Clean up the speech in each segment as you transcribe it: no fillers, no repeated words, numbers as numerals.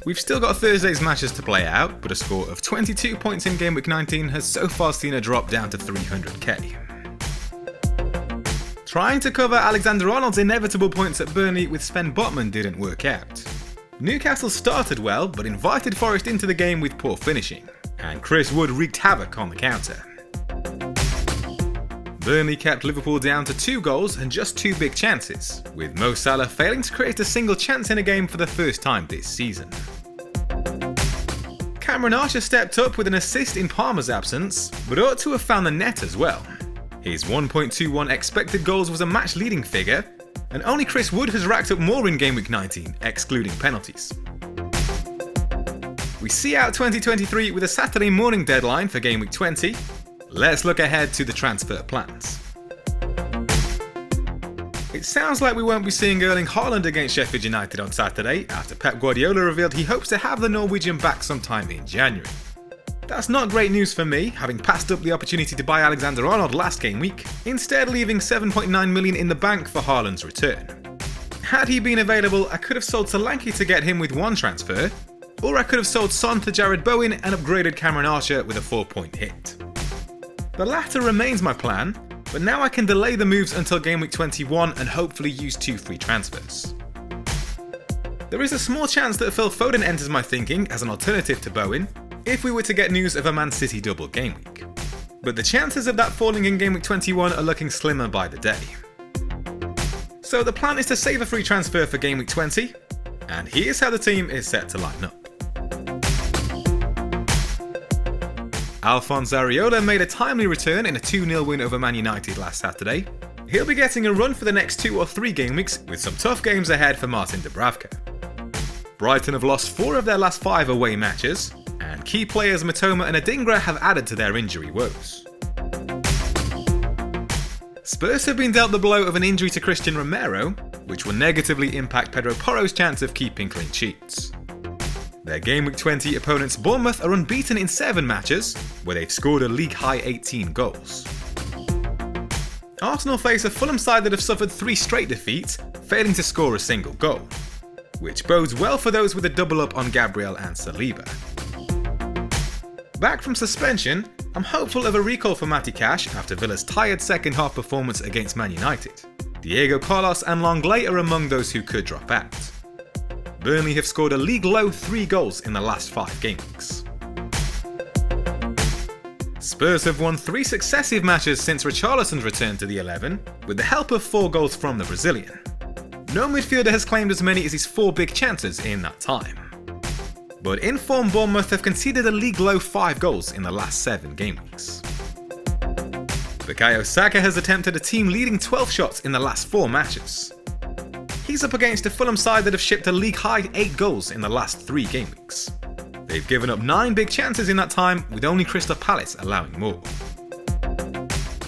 We've still got Thursday's matches to play out, but a score of 22 points in Gameweek 19 has so far seen a drop down to 300k. Trying to cover Alexander-Arnold's inevitable points at Burnley with Sven Botman didn't work out. Newcastle started well, but invited Forest into the game with poor finishing, and Chris Wood wreaked havoc on the counter. Burnley kept Liverpool down to 2 goals and just 2 big chances, with Mo Salah failing to create a single chance in a game for the first time this season. Cameron Archer stepped up with an assist in Palmer's absence, but ought to have found the net as well. His 1.21 expected goals was a match-leading figure, and only Chris Wood has racked up more in Gameweek 19, excluding penalties. We see out 2023 with a Saturday morning deadline for Gameweek 20. Let's look ahead to the transfer plans. It sounds like we won't be seeing Erling Haaland against Sheffield United on Saturday after Pep Guardiola revealed he hopes to have the Norwegian back sometime in January. That's not great news for me, having passed up the opportunity to buy Alexander-Arnold last game week, instead leaving 7.9 million in the bank for Haaland's return. Had he been available, I could have sold Solanke to get him with 1 transfer, or I could have sold Son to Jared Bowen and upgraded Cameron Archer with a 4-point hit. The latter remains my plan, but now I can delay the moves until Gameweek 21 and hopefully use 2 free transfers. There is a small chance that Phil Foden enters my thinking as an alternative to Bowen, if we were to get news of a Man City double game week. But the chances of that falling in Gameweek 21 are looking slimmer by the day. So the plan is to save a free transfer for Gameweek 20, and here's how the team is set to line up. Alphonse Areola made a timely return in a 2-0 win over Man United last Saturday. He'll be getting a run for the next 2 or 3 game weeks, with some tough games ahead for Martin Dubravka. Brighton have lost 4 of their last 5 away matches, and key players Matoma and Adingra have added to their injury woes. Spurs have been dealt the blow of an injury to Christian Romero, which will negatively impact Pedro Porro's chance of keeping clean sheets. Their Gameweek 20 opponents Bournemouth are unbeaten in 7 matches, where they've scored a league-high 18 goals. Arsenal face a Fulham side that have suffered 3 straight defeats, failing to score a single goal, which bodes well for those with a double-up on Gabriel and Saliba. Back from suspension, I'm hopeful of a recall for Matty Cash after Villa's tired second-half performance against Man United. Diego Carlos and Longley are among those who could drop out. Burnley have scored a league-low 3 goals in the last 5 game weeks. Spurs have won 3 successive matches since Richarlison's return to the 11, with the help of 4 goals from the Brazilian. No midfielder has claimed as many as his 4 big chances in that time. But in-form Bournemouth have conceded a league-low 5 goals in the last 7 game weeks. Bukayo Saka has attempted a team-leading 12 shots in the last 4 matches. He's up against a Fulham side that have shipped a league-high 8 goals in the last 3 game weeks. They've given up 9 big chances in that time, with only Crystal Palace allowing more.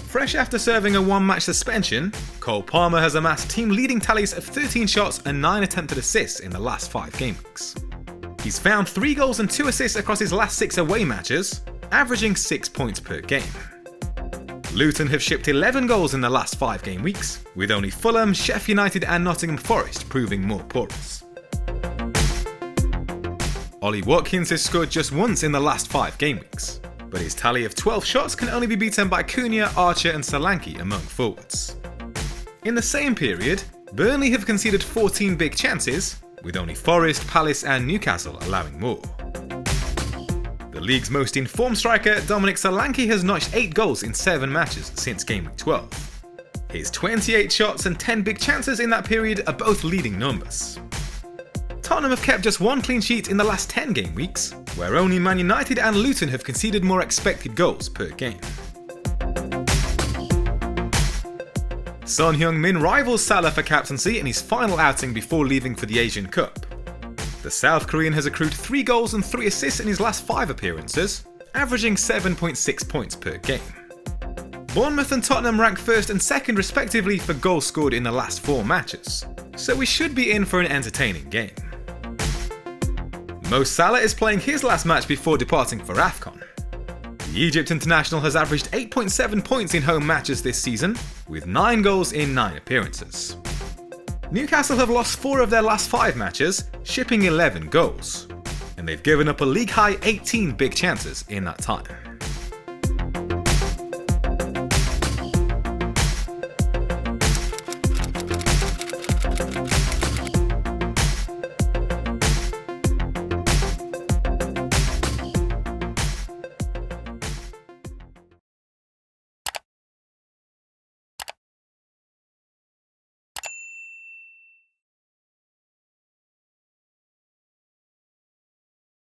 Fresh after serving a 1-match suspension, Cole Palmer has amassed team-leading tallies of 13 shots and 9 attempted assists in the last 5 game weeks. He's found 3 goals and 2 assists across his last 6 away matches, averaging 6 points per game. Luton have shipped 11 goals in the last 5 game weeks, with only Fulham, Sheffield United and Nottingham Forest proving more porous. Ollie Watkins has scored just once in the last 5 game weeks, but his tally of 12 shots can only be beaten by Cunha, Archer and Solanke among forwards. In the same period, Burnley have conceded 14 big chances, with only Forest, Palace and Newcastle allowing more. The league's most informed striker, Dominic Solanke, has notched 8 goals in 7 matches since Gameweek 12. His 28 shots and 10 big chances in that period are both leading numbers. Tottenham have kept just 1 clean sheet in the last 10 game weeks, where only Man United and Luton have conceded more expected goals per game. Son Heung-min rivals Salah for captaincy in his final outing before leaving for the Asian Cup. The South Korean has accrued 3 goals and 3 assists in his last 5 appearances, averaging 7.6 points per game. Bournemouth and Tottenham rank 1st and 2nd respectively for goals scored in the last 4 matches, so we should be in for an entertaining game. Mo Salah is playing his last match before departing for AFCON. The Egypt international has averaged 8.7 points in home matches this season, with 9 goals in 9 appearances. Newcastle have lost 4 of their last 5 matches, shipping 11 goals. and they've given up a league-high 18 big chances in that time.